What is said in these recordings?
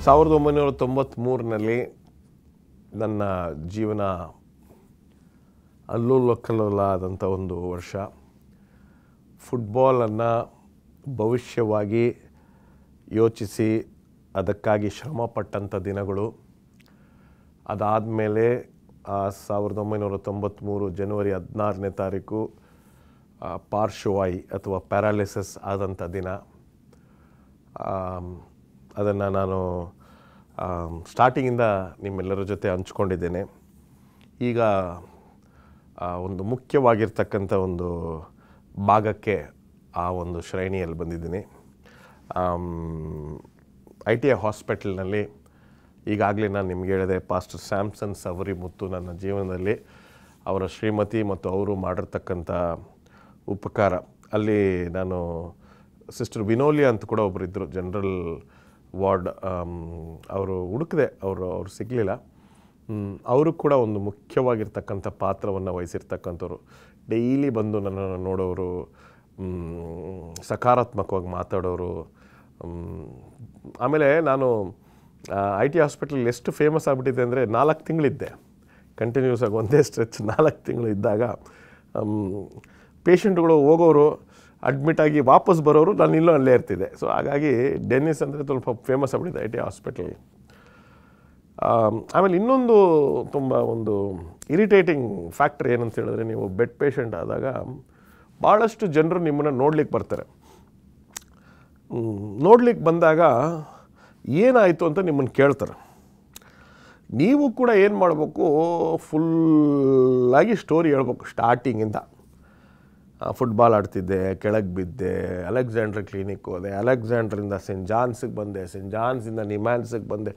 1993ರಲ್ಲಿ ನನ್ನ ಜೀವನ ಅಲ್ಲೋಲಕಲ್ಲೋಲಾದಂಥ ಒಂದು ವರ್ಷ. ಫುಟ್ಬಾಲನ್ನು ಭವಿಷ್ಯವಾಗಿ ಯೋಚಿಸಿ ಅದಕ್ಕಾಗಿ ಶ್ರಮಪಟ್ಟಂಥ ದಿನಗಳು. ಅದಾದಮೇಲೆ 1993 ಜನವರಿ 16ನೇ ತಾರೀಕು ಪಾರ್ಶ್ವವಾಯು ಅಥವಾ ಪ್ಯಾರಾಲಿಸಿಸ್ ಆದಂಥ ದಿನ. ಅದನ್ನು ನಾನು ಸ್ಟಾರ್ಟಿಂಗಿಂದ ನಿಮ್ಮೆಲ್ಲರ ಜೊತೆ ಹಂಚ್ಕೊಂಡಿದ್ದೇನೆ. ಈಗ ಒಂದು ಮುಖ್ಯವಾಗಿರ್ತಕ್ಕಂಥ ಒಂದು ಭಾಗಕ್ಕೆ ಆ ಒಂದು ಶ್ರೇಣಿಯಲ್ಲಿ ಬಂದಿದ್ದೀನಿ. ITI ಹಾಸ್ಪಿಟಲ್ನಲ್ಲಿ ಈಗಾಗಲೇ ನಾನು ನಿಮ್ಗೆ ಹೇಳಿದೆ, ಪಾಸ್ಟರ್ ಸ್ಯಾಮ್ಸನ್ ಸವರಿ ಮುತ್ತು ನನ್ನ ಜೀವನದಲ್ಲಿ ಅವರ ಶ್ರೀಮತಿ ಮತ್ತು ಅವರು ಮಾಡಿರ್ತಕ್ಕಂಥ ಉಪಕಾರ. ಅಲ್ಲಿ ನಾನು ಸಿಸ್ಟರ್ ವಿನೋಲಿಯಾ ಅಂತ ಕೂಡ ಒಬ್ಬರಿದ್ದರು, ಜನರಲ್ ವಾರ್ಡ್. ಅವರು ಹುಡುಕಿದೆ, ಅವರು ಸಿಗಲಿಲ್ಲ. ಅವರು ಕೂಡ ಒಂದು ಮುಖ್ಯವಾಗಿರ್ತಕ್ಕಂಥ ಪಾತ್ರವನ್ನು ವಹಿಸಿರ್ತಕ್ಕಂಥವ್ರು. ಡೈಲಿ ಬಂದು ನನ್ನನ್ನು ನೋಡೋರು, ಸಕಾರಾತ್ಮಕವಾಗಿ ಮಾತಾಡೋರು. ಆಮೇಲೆ ನಾನು ITI ಹಾಸ್ಪಿಟಲ್ ಎಷ್ಟು ಫೇಮಸ್ ಆಗಿಬಿಟ್ಟಿದೆ ಅಂದರೆ 4 ತಿಂಗಳಿದ್ದೆ ಕಂಟಿನ್ಯೂಸ್ ಆಗಿ, ಒಂದೇ ಸ್ಟ್ರೆಚ್ 4 ತಿಂಗಳು ಇದ್ದಾಗ ಪೇಷಂಟ್ಗಳು ಹೋಗೋರು, ಅಡ್ಮಿಟಾಗಿ ವಾಪಸ್ ಬರೋರು, ನಾನು ಇನ್ನೂ ಅಲ್ಲೇ ಇರ್ತಿದ್ದೆ. ಸೊ ಹಾಗಾಗಿ ಡೆನ್ನಿಸ್ ಅಂದರೆ ಸ್ವಲ್ಪ ಫೇಮಸ್ ಆಗಿಬಿಟ್ಟಿದೆ ITI ಹಾಸ್ಪಿಟಲ್. ಆಮೇಲೆ ಇನ್ನೊಂದು ತುಂಬ ಒಂದು ಇರಿಟೇಟಿಂಗ್ ಫ್ಯಾಕ್ಟರ್ ಏನಂತ ಹೇಳಿದ್ರೆ, ನೀವು ಬೆಡ್ ಪೇಷಂಟ್ ಆದಾಗ ಭಾಳಷ್ಟು ಜನರು ನಿಮ್ಮನ್ನು ನೋಡ್ಲಿಕ್ಕೆ ಬರ್ತಾರೆ. ನೋಡ್ಲಿಕ್ಕೆ ಬಂದಾಗ ಏನಾಯಿತು ಅಂತ ನಿಮ್ಮನ್ನು ಕೇಳ್ತಾರೆ. ನೀವು ಕೂಡ ಏನು ಮಾಡಬೇಕು, ಫುಲ್ಲಾಗಿ ಸ್ಟೋರಿ ಹೇಳ್ಬೇಕು ಸ್ಟಾರ್ಟಿಂಗಿಂದ. ಫುಟ್ಬಾಲ್ ಆಡ್ತಿದ್ದೆ, ಕೆಳಗೆ ಬಿದ್ದೆ, ಅಲೆಕ್ಸಾಂಡ್ರ್ ಕ್ಲಿನಿಕ್ ಹೋದೆ, ಅಲೆಕ್ಸಾಂಡ್ರಿಂದ ಸೆಂಟ್ ಜಾನ್ಸಿಗೆ ಬಂದೆ, ಸೆಂಟ್ ಜಾನ್ಸಿಂದ ನಿಮ್ಯಾನ್ಸಿಗೆ ಬಂದೆ.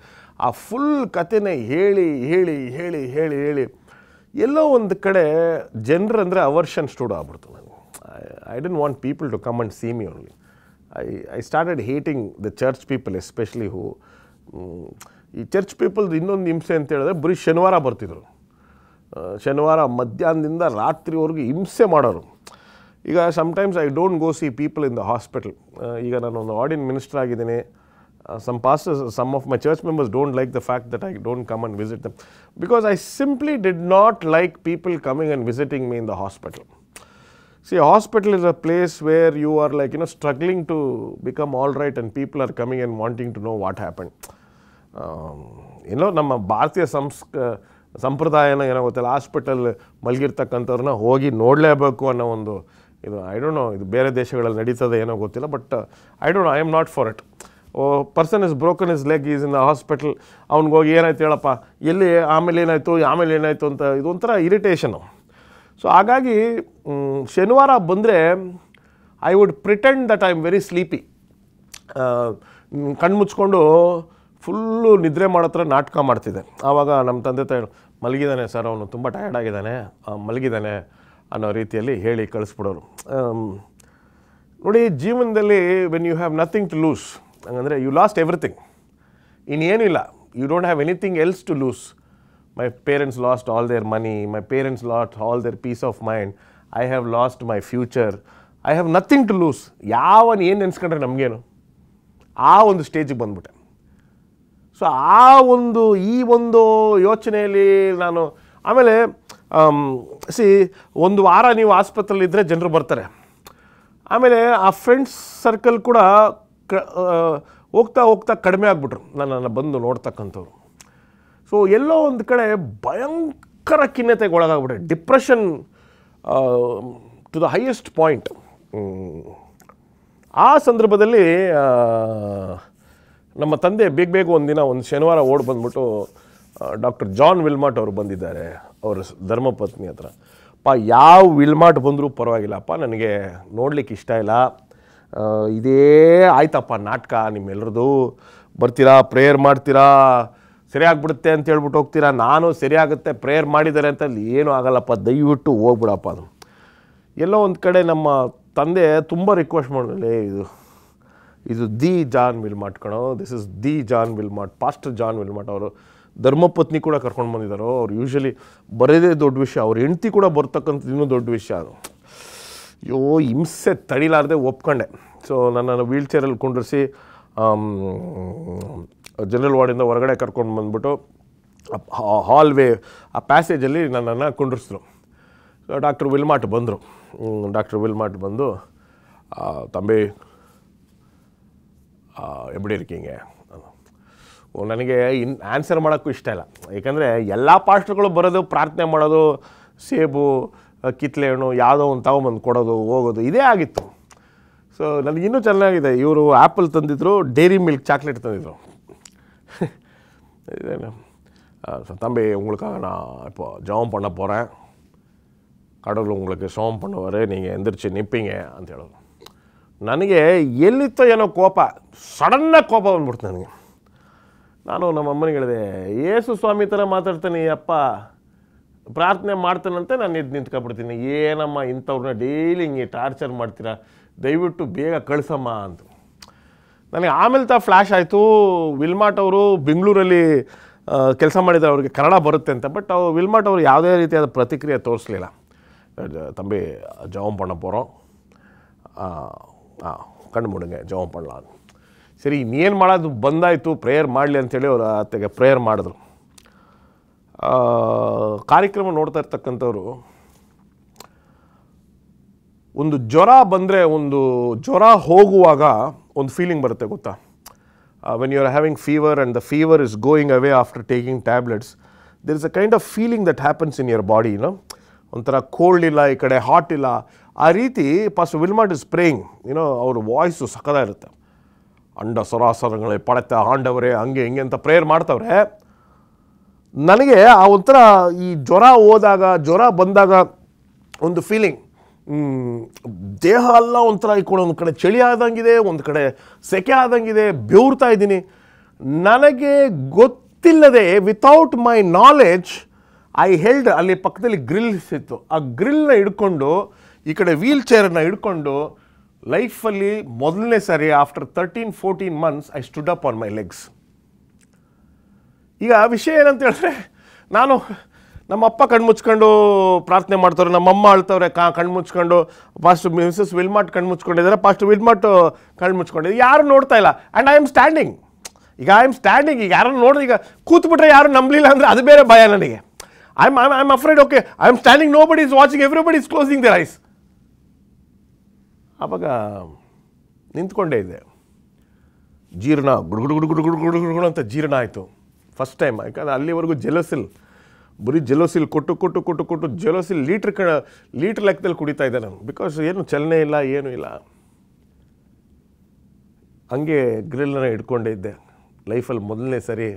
ಆ ಫುಲ್ ಕಥೆನೇ ಹೇಳಿ ಹೇಳಿ ಹೇಳಿ ಹೇಳಿ ಹೇಳಿ ಎಲ್ಲೋ ಒಂದು ಕಡೆ ಜನರಂದರೆ ಅವರ್ಷನ್ ಸ್ಟೂಡ್ ಆಗ್ಬಿಡ್ತು ನನಗೆ. I don't want people to come and see me only. I started hating the church people, especially who ಈ ಚರ್ಚ್ ಪೀಪಲ್ದು ಇನ್ನೊಂದು ಹಿಂಸೆ ಅಂತ ಹೇಳಿದ್ರೆ, ಬರೀ ಶನಿವಾರ ಬರ್ತಿದ್ರು. ಶನಿವಾರ ಮಧ್ಯಾಹ್ನದಿಂದ ರಾತ್ರಿವರೆಗೂ ಹಿಂಸೆ ಮಾಡೋರು. ಈಗ sometimes I don't go C people in the hospital. ಈಗ ನಾನು ಒಂದು ಆರ್ಡಿನ್ ಮಿನಿಸ್ಟರ್ ಆಗಿದ್ದೀನಿ. some of my church members don't like the fact that I don't come and visit them, because I simply did not like people coming and visiting me in the hospital. See, a hospital is a place where you are like, struggling to become all right, and people are coming and wanting to know what happened. ನಮ್ಮ ಭಾರತೀಯ ಸಂಪ್ರದಾಯನ ಏನೋ ಗೊತ್ತಿಲ್ಲ, hospital ಮಲಗಿರ್ತಕ್ಕಂಥವ್ರನ್ನ ಹೋಗಿ ನೋಡಲೇಬೇಕು ಅನ್ನೋ ಒಂದು ಇದು. I don't know, ಇದು ಬೇರೆ ದೇಶಗಳಲ್ಲಿ ನಡೀತದೆ ಏನೋ ಗೊತ್ತಿಲ್ಲ, but I am not for it. Person is broken is leg, is in the hospital, ಅವ್ನಿಗೋಗಿ ಏನಾಯ್ತು ಹೇಳಪ್ಪ, ಎಲ್ಲಿ, ಆಮೇಲೆ ಏನಾಯಿತು ಅಂತ ಇದೊಂಥರ ಇರಿಟೇಷನು. ಸೊ ಹಾಗಾಗಿ ಶನಿವಾರ ಬಂದರೆ I would pretend that I am very sleepy. ಕಣ್ಣು ಮುಚ್ಕೊಂಡು ಫುಲ್ಲು ನಿದ್ರೆ ಮಾಡೋ ಥರ ನಾಟಕ ಮಾಡ್ತಿದ್ದೆ. ಆವಾಗ ನಮ್ಮ ತಂದೆ ತಾಯಿ, ಮಲಗಿದ್ದಾನೆ ಸರ್, ಅವನು ತುಂಬ ಟಯರ್ಡ್ ಆಗಿದ್ದಾನೆ, ಮಲಗಿದ್ದಾನೆ ಅನ್ನೋ ರೀತಿಯಲ್ಲಿ ಹೇಳಿ ಕಳಿಸ್ಬಿಡೋರು. ನೋಡಿ, ಜೀವನದಲ್ಲಿ when you have nothing to lose, ಹಂಗಂದರೆ ಯು ಲಾಸ್ಟ್ ಎವ್ರಿಥಿಂಗ್. ಇನ್ನೇನೂ ಇಲ್ಲ, you don't have anything else to lose. My parents lost all their money, my parents lost all their peace of mind, I have lost my future, I have nothing to lose. ಯಾವನು ಏನು ನೆನೆಸ್ಕೊಂಡ್ರೆ ನಮಗೇನು, ಆ ಒಂದು ಸ್ಟೇಜಿಗೆ ಬಂದ್ಬಿಟ್ಟೆ. So ಈ ಒಂದು ಯೋಚನೆಯಲ್ಲಿ ನಾನು ಆಮೇಲೆ ಒಂದು ವಾರ ನೀವು ಆಸ್ಪತ್ರೆಯಲ್ಲಿದ್ದರೆ ಜನರು ಬರ್ತಾರೆ. ಆಮೇಲೆ ಆ ಫ್ರೆಂಡ್ಸ್ ಸರ್ಕಲ್ ಕೂಡ ಹೋಗ್ತಾ ಹೋಗ್ತಾ ಕಡಿಮೆ ಆಗಿಬಿಟ್ರು ನನ್ನನ್ನು ಬಂದು ನೋಡ್ತಕ್ಕಂಥವ್ರು. ಸೊ ಎಲ್ಲೋ ಒಂದು ಕಡೆ ಭಯಂಕರ ಖಿನ್ನತೆಗೆ ಒಳಗಾಗ್ಬಿಟ್ಟೆ, depression to the highest point. ಆ ಸಂದರ್ಭದಲ್ಲಿ ನಮ್ಮ ತಂದೆ ಬೇಗ ಒಂದು ಶನಿವಾರ ಓಡಿ ಬಂದ್ಬಿಟ್ಟು ಡಾಕ್ಟರ್ ಜಾನ್ ವಿಲ್ಮಾಟ್ ಅವರು ಬಂದಿದ್ದಾರೆ, ಅವರ ಧರ್ಮಪತ್ನಿ ಹತ್ರ. ಯಾವ ವಿಲ್ಮಾಟ್ ಬಂದರೂ ಪರವಾಗಿಲ್ಲಪ್ಪ, ನನಗೆ ನೋಡ್ಲಿಕ್ಕೆ ಇಷ್ಟ ಇಲ್ಲ, ಇದೇ ಆಯ್ತಪ್ಪ ನಾಟಕ ನಿಮ್ಮೆಲ್ಲರದು, ಬರ್ತೀರಾ, ಪ್ರೇಯರ್ ಮಾಡ್ತೀರಾ, ಸರಿಯಾಗ್ಬಿಡುತ್ತೆ ಅಂತ ಹೇಳ್ಬಿಟ್ಟು ಹೋಗ್ತೀರಾ, ನಾನು ಸರಿಯಾಗುತ್ತೆ ಪ್ರೇಯರ್ ಮಾಡಿದ್ದಾರೆ ಅಂತ, ಅಲ್ಲಿ ಏನೂ ಆಗಲ್ಲಪ್ಪ, ದಯವಿಟ್ಟು ಹೋಗ್ಬಿಡಪ್ಪ. ಅದು ಎಲ್ಲೋ ಒಂದು ಕಡೆ ನಮ್ಮ ತಂದೆ ತುಂಬ ರಿಕ್ವೆಸ್ಟ್ ಮಾಡಲೇ, ಇದು ದಿ ಜಾನ್ ವಿಲ್ಮಾಟ್ ಕಣೋ, this is the John Wilmot, pastor John Wilmot. ಅವರು ಧರ್ಮಪತ್ನಿ ಕೂಡ ಕರ್ಕೊಂಡು ಬಂದಿದ್ದಾರೋ. ಅವ್ರು ಯೂಶ್ವಲಿ ಬರೋದೇ ದೊಡ್ಡ ವಿಷಯ, ಅವ್ರ ಹೆಂಡ್ತಿ ಕೂಡ ಬರ್ತಕ್ಕಂಥದ್ದು ಇನ್ನೂ ದೊಡ್ಡ ವಿಷಯ. ಅದು ಹಿಂಸೆ ತಡಿಲಾರದೆ ಒಪ್ಕೊಂಡೆ. ಸೊ ನನ್ನನ್ನು ವೀಲ್ ಚೇರಲ್ಲಿ ಕುಂಡ್ರಿಸಿ ಜನರಲ್ ವಾರ್ಡಿಂದ ಹೊರಗಡೆ ಕರ್ಕೊಂಡು ಬಂದ್ಬಿಟ್ಟು ಹಾಲ್ವೇ ಆ ಪ್ಯಾಸೇಜಲ್ಲಿ ನನ್ನನ್ನು ಕುಂಡ್ರಿಸಿದ್ರು. ಡಾಕ್ಟರ್ ವಿಲ್ಮಾಟ್ ಬಂದರು. ಡಾಕ್ಟರ್ ವಿಲ್ಮಾಟ್ ಬಂದು, ತಂಬಿ ಎಬ್ಡಿ ಇರ್ಕಿಂಗ, ನನಗೆ ಆನ್ಸರ್ ಮಾಡೋಕ್ಕೂ ಇಷ್ಟ ಇಲ್ಲ. ಏಕೆಂದರೆ ಎಲ್ಲ ಪಾಸ್ಟ್ರುಗಳು ಬರೋದು, ಪ್ರಾರ್ಥನೆ ಮಾಡೋದು, ಸೇಬು ಕಿತ್ಲೆ ಹಣ್ಣು ಯಾವುದೋ ಒಂದು ತಗೊಂಬಂದು ಕೊಡೋದು, ಹೋಗೋದು, ಇದೇ ಆಗಿತ್ತು. ಸೊ ನನಗಿನ್ನೂ ಚೆನ್ನಾಗಿದೆ, ಇವರು ಆ್ಯಪಲ್ ತಂದಿದ್ರು, ಡೈರಿ ಮಿಲ್ಕ್ ಚಾಕ್ಲೇಟ್ ತಂದಿದ್ರು. தம்பி உங்களுக்காக நான் இப்போ ஜெபம் பண்ண போகிறேன், கடவுள் உங்களுக்கு சோம் பண்ணுவார், நீங்கள் எந்திரிச்சு ನಿಪ್ಪೀங்க ಅಂತ ಹೇಳೋದು. ನನಗೆ ಎಲ್ಲಿತ್ತೋ ಏನೋ ಕೋಪ, ಸಡನ್ನಾಗಿ ಕೋಪ ಬಂದ್ಬಿಡ್ತು ನನಗೆ. ನಾನು ನಮ್ಮ ಅಮ್ಮನಿಗೆ ಹೇಳಿದೆ, ಯೇಸು ಸ್ವಾಮಿ ಥರ ಮಾತಾಡ್ತೀನಿ ಅಪ್ಪ, ಪ್ರಾರ್ಥನೆ ಮಾಡ್ತಾನಂತೆ ನಾನು ಎದ್ದು ನಿಂತ್ಕೊಬಿಡ್ತೀನಿ, ಏನಮ್ಮ ಇಂಥವ್ರನ್ನ ಡೈಲಿ ಹಿಂಗೆ ಟಾರ್ಚರ್ ಮಾಡ್ತೀರಾ, ದಯವಿಟ್ಟು ಬೇಗ ಕಳಿಸಮ್ಮ ಅಂತ. ನನಗೆ ಆಮೇಲೆ ಫ್ಲ್ಯಾಶ್ ಆಯಿತು, ವಿಲ್ಮಾಟ್ ಅವರು ಬೆಂಗಳೂರಲ್ಲಿ ಕೆಲಸ ಮಾಡಿದರೆ ಅವ್ರಿಗೆ ಕನ್ನಡ ಬರುತ್ತೆ ಅಂತ. ಬಟ್ ವಿಲ್ಮಾಟ್ ಅವರು ಯಾವುದೇ ರೀತಿಯಾದ ಪ್ರತಿಕ್ರಿಯೆ ತೋರಿಸಲಿಲ್ಲ. தம்பி ஜெபம் பண்ண போகிறோம், ಕಣ್ಣು ಮುಡುಗೆ ಜೆಬಂ பண்ணலாம். ಸರಿ ಇನ್ನೇನು ಮಾಡೋದು, ಬಂದಾಯಿತು, ಪ್ರೇಯರ್ ಮಾಡಲಿ ಅಂಥೇಳಿ ಅವರು ಆತಗೆ ಪ್ರೇಯರ್ ಮಾಡಿದ್ರು. ಕಾರ್ಯಕ್ರಮ ನೋಡ್ತಾ ಇರ್ತಕ್ಕಂಥವ್ರು, ಒಂದು ಜ್ವರ ಬಂದರೆ, ಒಂದು ಜ್ವರ ಹೋಗುವಾಗ ಒಂದು ಫೀಲಿಂಗ್ ಬರುತ್ತೆ ಗೊತ್ತಾ. When you are having fever and the fever is going away after taking tablets, there is a kind of feeling that happens in your body. ಒಂಥರ ಕೋಲ್ಡ್ ಇಲ್ಲ, ಈ ಕಡೆ ಹಾಟ್ ಇಲ್ಲ, ಆ ರೀತಿ ಪಾಸ್ಟರ್ ವಿಲ್ಮಾಟ್ ಇಸ್ ಪ್ರೇಯಿಂಗ್. ಅವ್ರ voice ಸಕ್ಕದಾಗಿರುತ್ತೆ. ಅಂಡ ಸರಾಸರಗಳೇ ಪಡೆತ ಆಂಡವರೇ ಹಂಗೆ ಹಿಂಗೆ ಅಂತ ಪ್ರೇಯರ್ ಮಾಡ್ತವ್ರೆ. ನನಗೆ ಆ ಒಂಥರ ಈ ಜ್ವರ ಹೋದಾಗ, ಜ್ವರ ಬಂದಾಗ ಒಂದು ಫೀಲಿಂಗ್, ದೇಹ ಎಲ್ಲ ಒಂಥರ ಈ ಕೂಡ ಒಂದು ಕಡೆ ಚಳಿ ಆದಂಗಿದೆ, ಒಂದು ಕಡೆ ಸೆಕೆ ಆದಂಗಿದೆ, ಬೆವರ್ತಾ ಇದ್ದೀನಿ. ನನಗೆ ಗೊತ್ತಿಲ್ಲದೆ, without my knowledge, I held, ಅಲ್ಲಿ ಪಕ್ಕದಲ್ಲಿ ಗ್ರಿಲ್ಸ್ ಇತ್ತು, ಆ ಗ್ರಿಲ್ನ ಹಿಡ್ಕೊಂಡು, ಈ ಕಡೆ ವೀಲ್ ಚೇರನ್ನು ಹಿಡ್ಕೊಂಡು, ಲೈಫಲ್ಲಿ ಮೊದಲನೇ ಸಾರಿ after 13-14 months I stood up on my legs. ಈಗ ವಿಷಯ ಏನಂತ ಹೇಳಿದ್ರೆ, ನಾನು ನಮ್ಮ ಅಪ್ಪ ಕಣ್ಮುಚ್ಕೊಂಡು ಪ್ರಾರ್ಥನೆ ಮಾಡ್ತಾರೆ, ನಮ್ಮಮ್ಮ ಅಳ್ತವ್ರೆ ಕಣ್ಮುಚ್ಕೊಂಡು, ಪಾಸ್ಟರ್ ಮಿಸಸ್ ವಿಲ್ಮಾಟ್ ಕಣ್ಮುಚ್ಕೊಂಡಿದ್ದಾರೆ, ಪಾಸ್ಟರ್ ವಿಲ್ಮಾಟ್ ಕಣ್ಮುಚ್ಕೊಂಡಿದ್ದಾರೆ, ಯಾರು ನೋಡ್ತಾ ಇಲ್ಲ. And I am standing. ಈಗ ಐ ಆಮ್ ಸ್ಟ್ಯಾಂಡಿಂಗ್. ಈಗ ಯಾರು ನೋಡಿದ್ರೆ, ಈಗ ಕೂತ್ಬಿಟ್ರೆ ಯಾರು ನಂಬಲಿಲ್ಲ ಅಂದರೆ ಅದು ಬೇರೆ ಭಯ ನನಗೆ. I am afraid. Okay, I am standing, nobody is watching, everybody is closing their eyes. ಆವಾಗ ನಿಂತ್ಕೊಂಡೇ ಇದೆ. ಜೀರ್ಣ ಗುಡುಗುಡು ಅಂತ ಜೀರ್ಣ ಆಯಿತು ಫಸ್ಟ್ ಟೈಮ್. ಯಾಕಂದರೆ ಅಲ್ಲಿವರೆಗೂ ಜೆಲೋಸಿಲ್, ಬರೀ ಜೆಲೋಸಿಲ್ ಕೊಟ್ಟು ಜೆಲೋಸಿಲ್ ಲೀಟ್ರ್ ಲೆಕ್ಕದಲ್ಲಿ ಕುಡಿತಾ ಇದ್ದೆ ನಾನು. ಬಿಕಾಸ್ ಏನು ಚಲನೆ ಇಲ್ಲ, ಏನೂ ಇಲ್ಲ. ಹಂಗೆ ಗ್ರಿಲ್ನ ಹಿಡ್ಕೊಂಡೇ ಇದ್ದೆ. ಲೈಫಲ್ಲಿ ಮೊದಲನೇ ಸರಿ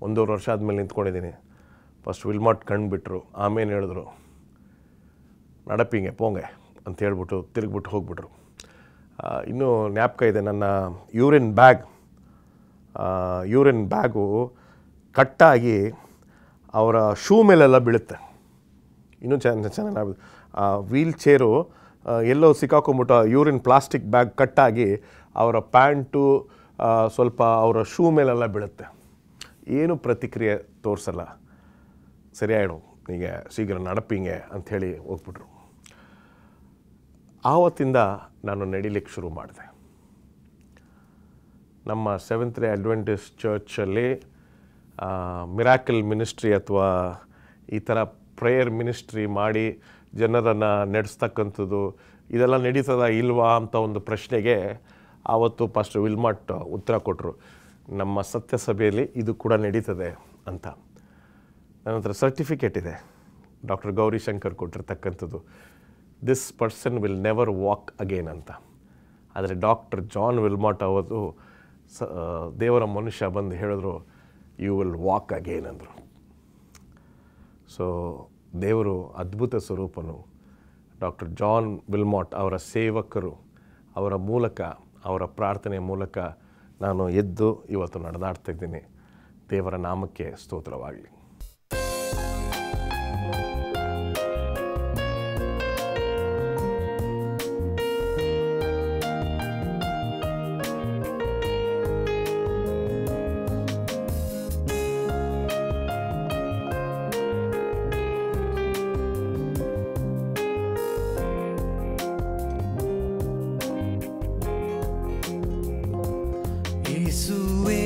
1.5 ವರ್ಷ ಆದಮೇಲೆ ನಿಂತ್ಕೊಂಡಿದ್ದೀನಿ. ಫಸ್ಟ್ ವಿಲ್ಮಾಟ್ ಕಂಡುಬಿಟ್ರು, ಆಮೇಲೆ ಹೇಳಿದ್ರು, ನಡಪಿಂಗೆ ಪೋಂಗೆ ಅಂತ ಹೇಳ್ಬಿಟ್ಟು ತಿರುಗ್ಬಿಟ್ಟು ಹೋಗ್ಬಿಟ್ರು. ಇನ್ನೂ ಜ್ಞಾಪಕ ಇದೆ, ನನ್ನ ಯೂರಿನ್ ಬ್ಯಾಗು ಕಟ್ಟಾಗಿ ಅವರ ಶೂ ಮೇಲೆಲ್ಲ ಬೀಳುತ್ತೆ. ಇನ್ನೂ ಚೆನ್ನಾಗಿ ವೀಲ್ ಚೇರು ಎಲ್ಲೋ ಸಿಕ್ಕಾಕೊಂಬಿಟ್ಟು ಯೂರಿನ್ ಪ್ಲಾಸ್ಟಿಕ್ ಬ್ಯಾಗ್ ಕಟ್ಟಾಗಿ ಅವರ ಪ್ಯಾಂಟು ಸ್ವಲ್ಪ ಅವರ ಶೂ ಮೇಲೆಲ್ಲ ಬೀಳುತ್ತೆ. ಏನು ಪ್ರತಿಕ್ರಿಯೆ ತೋರಿಸಲ್ಲ. ಸರಿಯಾಯಿಡು, ಈಗ ಶೀಘ್ರ ನಡಪಿಂಗೆ ಅಂಥೇಳಿ ಹೋಗ್ಬಿಟ್ರು. ಆವತ್ತಿಂದ ನಾನು ನಡಿಲಿಕ್ಕೆ ಶುರು ಮಾಡಿದೆ. ನಮ್ಮ ಸೆವೆಂತ್ ಡೇ ಅಡ್ವೆಂಟಿಸ್ಟ್ ಚರ್ಚಲ್ಲಿ ಮಿರಾಕಲ್ ಮಿನಿಸ್ಟ್ರಿ ಅಥವಾ ಈ ಥರ ಪ್ರೇಯರ್ ಮಿನಿಸ್ಟ್ರಿ ಮಾಡಿ ಜನರನ್ನು ನಡೆಸ್ತಕ್ಕಂಥದ್ದು, ಇದೆಲ್ಲ ನಡೀತದ ಇಲ್ವಾ ಅಂತ ಒಂದು ಪ್ರಶ್ನೆಗೆ ಆವತ್ತು ಪಾಸ್ಟರ್ ವಿಲ್ಮಾಟ್ ಉತ್ತರ ಕೊಟ್ಟರು. ನಮ್ಮ ಸತ್ಯ ಸಭೆಯಲ್ಲಿ ಇದು ಕೂಡ ನಡೀತದೆ ಅಂತ. ನನ್ನ ಹತ್ರ ಸರ್ಟಿಫಿಕೇಟ್ ಇದೆ, ಡಾಕ್ಟರ್ ಗೌರಿಶಂಕರ್ ಕೊಟ್ಟಿರ್ತಕ್ಕಂಥದ್ದು, this person will never walk again ಅಂತ. ಆದರೆ ಡಾಕ್ಟರ್ ಜಾನ್ ವಿಲ್ಮಾಟ್ ಅವರು ದೇವರ ಮನುಷ್ಯ ಬಂದು ಹೇಳಿದ್ರು, ಯು ವಿಲ್ ವಾಕ್ ಅಗೇನ್ ಅಂದರು. ಸೊ ದೇವರು ಅದ್ಭುತ ಸ್ವರೂಪನು. ಡಾಕ್ಟರ್ ಜಾನ್ ವಿಲ್ಮಾಟ್ ಅವರ ಸೇವಕರು, ಅವರ ಮೂಲಕ, ಅವರ ಪ್ರಾರ್ಥನೆಯ ಮೂಲಕ ನಾನು ಎದ್ದು ಇವತ್ತು ನಡೆದಾಡ್ತಾ ಇದ್ದೀನಿ. ದೇವರ ನಾಮಕ್ಕೆ ಸ್ತೋತ್ರವಾಗಲಿ. ಯೇಸುವೇ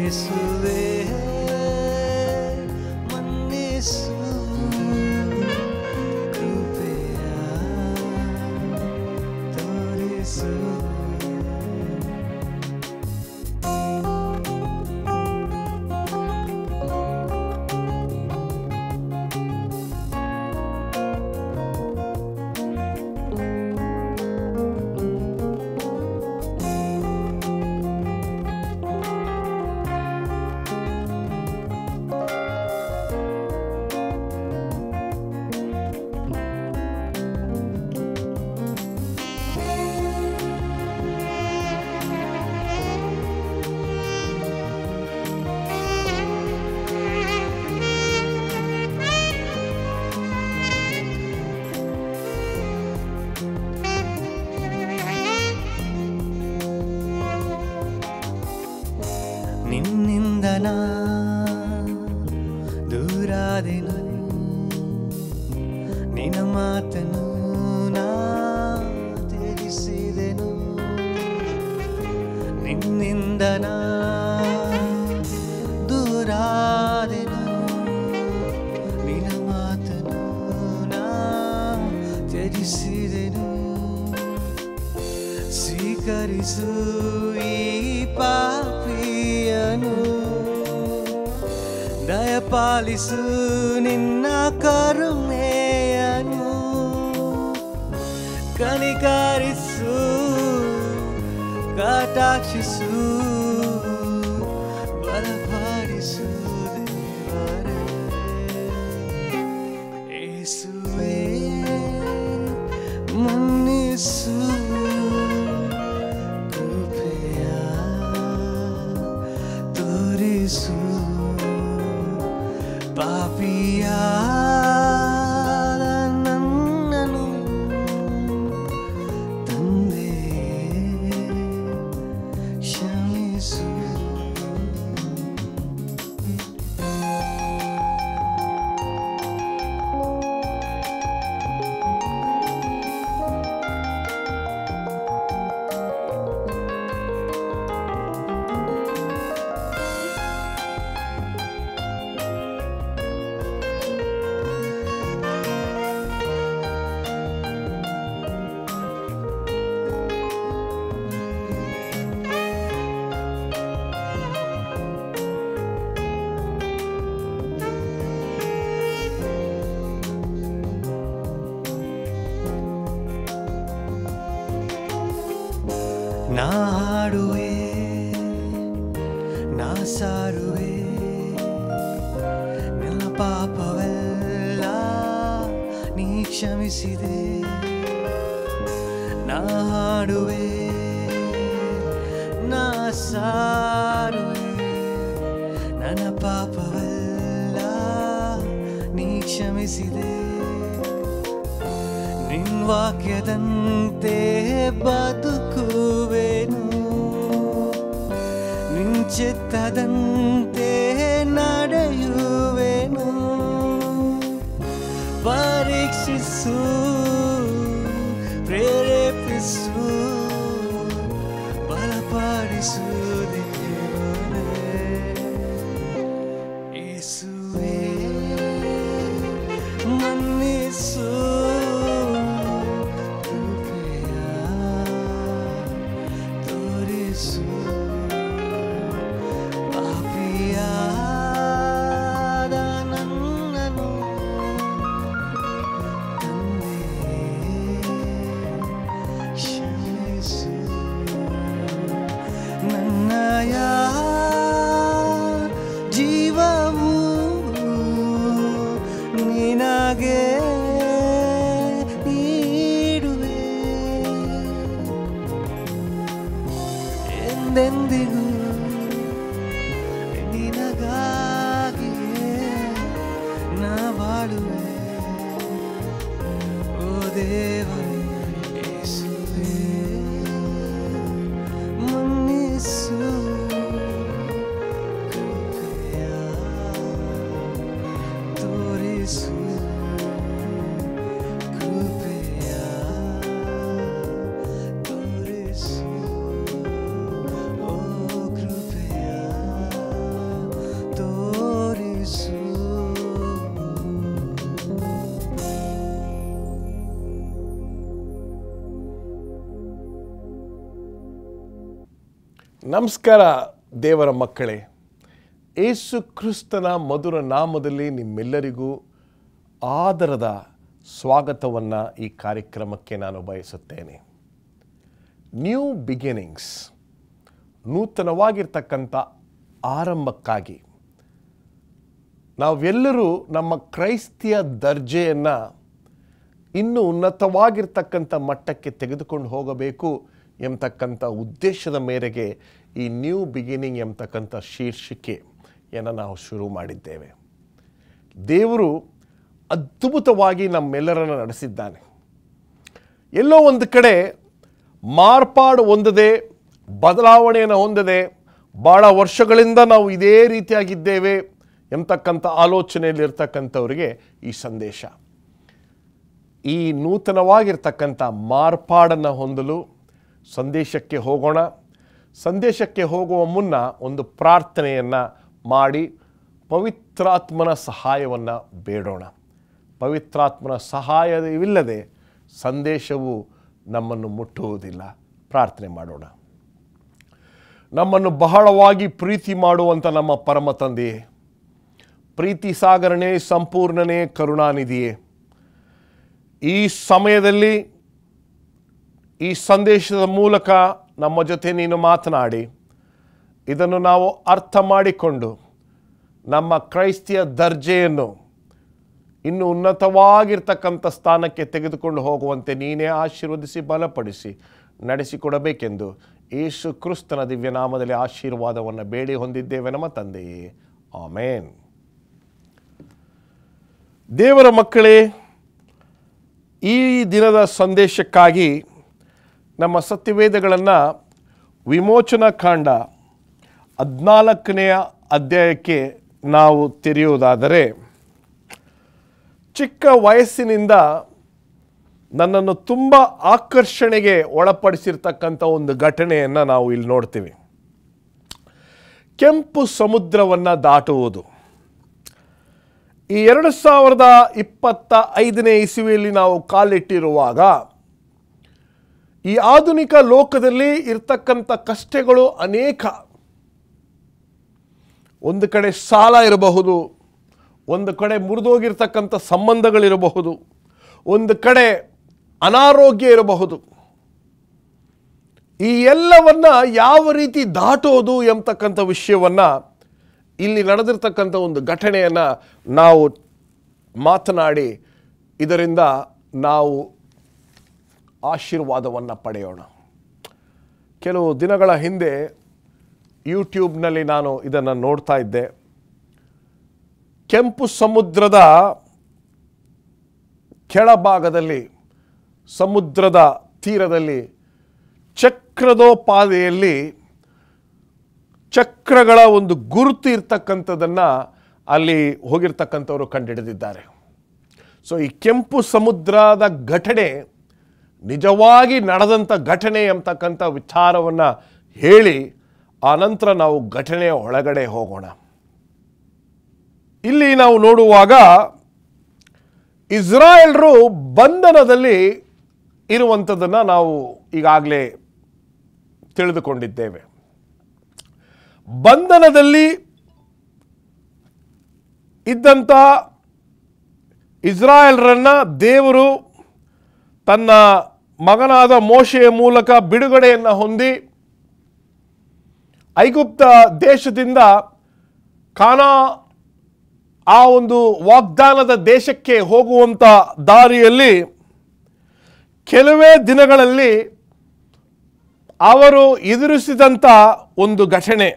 ಯೇಸುವೇ ಮನ್ನಿಸು ಕೃಪೆಯ ತೋರಿಸು. ನಿನ್ನಿಂದ ನಾ ದೂರಾದೆನು, ನಿನ್ನ ಮಾತನ್ನು ನಾ ತ್ಯಜಿಸಿದೆನು. ನಿನ್ನಿಂದ ನಾ ದೂರಾದೆನು, ನಿನ್ನ ಮಾತನ್ನು ನಾ ತ್ಯಜಿಸಿದೆನು. ಸ್ವೀಕರಿಸು ಈ ಪಾಪಿಯನು, ದಯಪಾಲಿಸು ನಿನ್ನ ಕರುಣೆಯನು. ಕನಿಕರಿಸು ಕಟಾಕ್ಷಿಸು ಬಲಪಡಿಸು ದೇವರೇ. ಯೇಸುವೇ ಮನ್ನಿಸು ಕೃಪೆಯ ತೋರಿಸು. ಪಾಪಿಯಾದ ನನ್ನನು ತಂದೆ ಕ್ಷಮಿಸು. ನಾ ಹಾಡುವೆ ನಾ ಸಾರುವೆ ನನ್ನ ಪಾಪವೆಲ್ಲ ನೀ ಕ್ಷಮಿಸಿದೆ. ನಾ ಹಾಡುವೆ ನಾ ಸಾರುವೆ ನನ್ನ ಪಾಪವೆಲ್ಲ ನೀ ಕ್ಷಮಿಸಿದೆ. ನಿನ್ ವಾಕ್ಯದಂತೆ ಬದುಕುವೆನು, ನಿನ್ ಚಿತ್ತದಂತೆ ನಡೆಯುವೆನು. ಪರೀಕ್ಷಿಸು ಪ್ರೇರೇಪಿಸು ಬಲಪಡಿಸು ದೇವರೇ. ಯೇಸುವೇ ಮನ್ನಿಸು ಕೃಪೆಯ ತೋರಿಸು. ಪಾಪಿಯಾದ ನನ್ನನು ತಂದೆ ನಮಸ್ಕಾರ ದೇವರ ಮಕ್ಕಳೇ, ಯೇಸು ಕ್ರಿಸ್ತನ ಮಧುರ ನಾಮದಲ್ಲಿ ನಿಮ್ಮೆಲ್ಲರಿಗೂ ಆದರದ ಸ್ವಾಗತವನ್ನು ಈ ಕಾರ್ಯಕ್ರಮಕ್ಕೆ ನಾನು ಬಯಸುತ್ತೇನೆ. ನ್ಯೂ ಬಿಗಿನಿಂಗ್ಸ್, ನೂತನವಾಗಿರ್ತಕ್ಕಂಥ ಆರಂಭಕ್ಕಾಗಿ ನಾವೆಲ್ಲರೂ ನಮ್ಮ ಕ್ರೈಸ್ತಿಯ ದರ್ಜೆಯನ್ನು ಇನ್ನೂ ಉನ್ನತವಾಗಿರ್ತಕ್ಕಂಥ ಮಟ್ಟಕ್ಕೆ ತೆಗೆದುಕೊಂಡು ಹೋಗಬೇಕು ಎಂಬತಕ್ಕಂಥ ಉದ್ದೇಶದ ಮೇರೆಗೆ ಈ ನ್ಯೂ ಬಿಗಿನಿಂಗ್ ಎಂಬತಕ್ಕಂಥ ಶೀರ್ಷಿಕೆಯನ್ನು ನಾವು ಶುರು ಮಾಡಿದ್ದೇವೆ. ದೇವರು ಅದ್ಭುತವಾಗಿ ನಮ್ಮೆಲ್ಲರನ್ನು ನಡೆಸಿದ್ದಾನೆ. ಎಲ್ಲೋ ಒಂದು ಕಡೆ ಮಾರ್ಪಾಡು ಹೊಂದದೆ, ಬದಲಾವಣೆಯನ್ನು ಹೊಂದದೆ, ಭಾಳ ವರ್ಷಗಳಿಂದ ನಾವು ಇದೇ ರೀತಿಯಾಗಿದ್ದೇವೆ ಎಂಬತಕ್ಕಂಥ ಆಲೋಚನೆಯಲ್ಲಿರ್ತಕ್ಕಂಥವರಿಗೆ ಈ ಸಂದೇಶ. ಈ ನೂತನವಾಗಿರ್ತಕ್ಕಂಥ ಮಾರ್ಪಾಡನ್ನು ಹೊಂದಲು ಸಂದೇಶಕ್ಕೆ ಹೋಗೋಣ. ಸಂದೇಶಕ್ಕೆ ಹೋಗುವ ಮುನ್ನ ಒಂದು ಪ್ರಾರ್ಥನೆಯನ್ನು ಮಾಡಿ ಪವಿತ್ರಾತ್ಮನ ಸಹಾಯವನ್ನು ಬೇಡೋಣ. ಪವಿತ್ರಾತ್ಮನ ಸಹಾಯವಿಲ್ಲದೆ ಸಂದೇಶವು ನಮ್ಮನ್ನು ಮುಟ್ಟುವುದಿಲ್ಲ. ಪ್ರಾರ್ಥನೆ ಮಾಡೋಣ. ನಮ್ಮನ್ನು ಬಹಳವಾಗಿ ಪ್ರೀತಿ ಮಾಡುವಂಥ ನಮ್ಮ ಪರಮ ತಂದೆಯೇ, ಪ್ರೀತಿ ಸಾಗರನೇ, ಸಂಪೂರ್ಣನೇ, ಕರುಣಾನಿಧಿಯೇ, ಈ ಸಮಯದಲ್ಲಿ ಈ ಸಂದೇಶದ ಮೂಲಕ ನಮ್ಮ ಜೊತೆ ನೀನು ಮಾತನಾಡಿ ಇದನ್ನು ನಾವು ಅರ್ಥ ಮಾಡಿಕೊಂಡು ನಮ್ಮ ಕ್ರೈಸ್ತಿಯ ದರ್ಜೆಯನ್ನು ಇನ್ನೂ ಉನ್ನತವಾಗಿರ್ತಕ್ಕಂಥ ಸ್ಥಾನಕ್ಕೆ ತೆಗೆದುಕೊಂಡು ಹೋಗುವಂತೆ ನೀನೇ ಆಶೀರ್ವದಿಸಿ ಬಲಪಡಿಸಿ ನಡೆಸಿಕೊಡಬೇಕೆಂದು ಯೇಸು ಕ್ರಿಸ್ತನ ದಿವ್ಯನಾಮದಲ್ಲಿ ಆಶೀರ್ವಾದವನ್ನು ಬೇಡಿ ಹೊಂದಿದ್ದೇವೆ ನಮ್ಮ ತಂದೆಯೇ, ಆಮೇನ್. ದೇವರ ಮಕ್ಕಳೇ, ಈ ದಿನದ ಸಂದೇಶಕ್ಕಾಗಿ ನಮ್ಮ ಸತ್ಯವೇದಗಳನ್ನು ವಿಮೋಚನಾ ಕಾಂಡ 14ನೆಯ ಅಧ್ಯಾಯಕ್ಕೆ ನಾವು ತೆರೆಯುವುದಾದರೆ, ಚಿಕ್ಕ ವಯಸ್ಸಿನಿಂದ ನನ್ನನ್ನು ತುಂಬ ಆಕರ್ಷಣೆಗೆ ಒಳಪಡಿಸಿರ್ತಕ್ಕಂಥ ಒಂದು ಘಟನೆಯನ್ನು ನಾವು ಇಲ್ಲಿ ನೋಡ್ತೀವಿ. ಕೆಂಪು ಸಮುದ್ರವನ್ನು ದಾಟುವುದು. ಈ 2025ನೇ ಇಸವಿಯಲ್ಲಿ ನಾವು ಕಾಲಿಟ್ಟಿರುವಾಗ ಈ ಆಧುನಿಕ ಲೋಕದಲ್ಲಿ ಇರ್ತಕ್ಕಂಥ ಕಷ್ಟಗಳು ಅನೇಕ. ಒಂದು ಕಡೆ ಸಾಲ ಇರಬಹುದು, ಒಂದು ಕಡೆ ಮುರಿದೋಗಿರ್ತಕ್ಕಂಥ ಸಂಬಂಧಗಳಿರಬಹುದು, ಒಂದು ಕಡೆ ಅನಾರೋಗ್ಯ ಇರಬಹುದು. ಈ ಎಲ್ಲವನ್ನ ಯಾವ ರೀತಿ ದಾಟೋದು ಎಂಬತಕ್ಕಂಥ ವಿಷಯವನ್ನು, ಇಲ್ಲಿ ನಡೆದಿರ್ತಕ್ಕಂಥ ಒಂದು ಘಟನೆಯನ್ನು ನಾವು ಮಾತನಾಡಿ ಇದರಿಂದ ನಾವು ಆಶೀರ್ವಾದವನ್ನು ಪಡೆಯೋಣ. ಕೆಲವು ದಿನಗಳ ಹಿಂದೆ ಯೂಟ್ಯೂಬ್ನಲ್ಲಿ ನಾನು ಇದನ್ನು ನೋಡ್ತಾ ಇದ್ದೆ. ಕೆಂಪು ಸಮುದ್ರದ ಕೆಳಭಾಗದಲ್ಲಿ, ಸಮುದ್ರದ ತೀರದಲ್ಲಿ ಚಕ್ರದೋಪಾದಿಯಲ್ಲಿ ಚಕ್ರಗಳ ಒಂದು ಗುರುತು ಇರ್ತಕ್ಕಂಥದ್ದನ್ನು ಅಲ್ಲಿ ಹೋಗಿರ್ತಕ್ಕಂಥವರು ಕಂಡುಹಿಡಿದಿದ್ದಾರೆ. ಸೊ ಈ ಕೆಂಪು ಸಮುದ್ರದ ಘಟನೆ ನಿಜವಾಗಿ ನಡೆದಂಥ ಘಟನೆ ಎಂಬತಕ್ಕಂಥ ವಿಚಾರವನ್ನು ಹೇಳಿ ಆನಂತರ ನಾವು ಘಟನೆಯ ಒಳಗಡೆ ಹೋಗೋಣ. ಇಲ್ಲಿ ನಾವು ನೋಡುವಾಗ ಇಸ್ರಾಯೇಲ್ರು ಬಂಧನದಲ್ಲಿ ಇರುವಂಥದ್ದನ್ನು ನಾವು ಈಗಾಗಲೇ ತಿಳಿದುಕೊಂಡಿದ್ದೇವೆ. ಬಂಧನದಲ್ಲಿ ಇದ್ದಂಥ ಇಸ್ರಾಯೇಲ್ರನ್ನು ದೇವರು ತನ್ನ ಮಗನಾದ ಮೋಶೆಯ ಮೂಲಕ ಬಿಡುಗಡೆಯನ್ನು ಹೊಂದಿ ಐಗುಪ್ತ ದೇಶದಿಂದ ಆ ಒಂದು ವಾಗ್ದಾನದ ದೇಶಕ್ಕೆ ಹೋಗುವಂಥ ದಾರಿಯಲ್ಲಿ ಕೆಲವೇ ದಿನಗಳಲ್ಲಿ ಅವರು ಎದುರಿಸಿದಂಥ ಒಂದು ಘಟನೆ.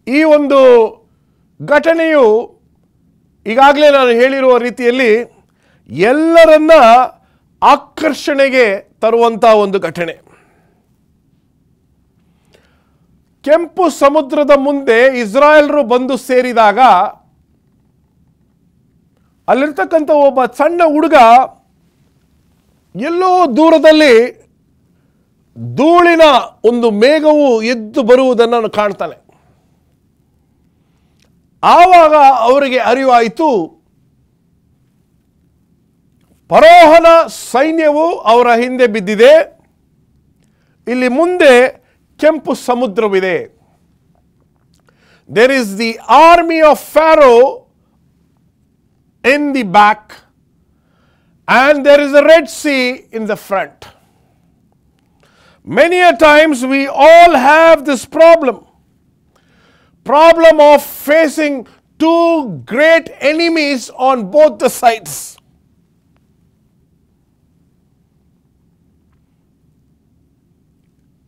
ಈ ಒಂದು ಘಟನೆಯು ಈಗಾಗಲೇ ನಾನು ಹೇಳಿರುವ ರೀತಿಯಲ್ಲಿ ಎಲ್ಲರನ್ನ ಆಕರ್ಷಣೆಗೆ ತರುವಂಥ ಒಂದು ಘಟನೆ. ಕೆಂಪು ಸಮುದ್ರದ ಮುಂದೆ ಇಸ್ರಾಯೇಲ್ರು ಬಂದು ಸೇರಿದಾಗ ಅಲ್ಲಿರ್ತಕ್ಕಂಥ ಒಬ್ಬ ಸಣ್ಣ ಹುಡುಗ ಎಲ್ಲೋ ದೂರದಲ್ಲಿ ಧೂಳಿನ ಒಂದು ಮೇಘವು ಎದ್ದು ಬರುವುದನ್ನು ಕಾಣ್ತಾನೆ. ಆವಾಗ ಅವರಿಗೆ ಅರಿವಾಯಿತು, ಫರೋಹನ ಸೈನ್ಯವು ಅವರ ಹಿಂದೆ ಬಿದ್ದಿದೆ, ಇಲ್ಲಿ ಮುಂದೆ ಕೆಂಪು ಸಮುದ್ರವಿದೆ. There is the army of Pharaoh in the back and there is a Red Sea in the front. Many a times we all have this problem of facing two great enemies on both the sides.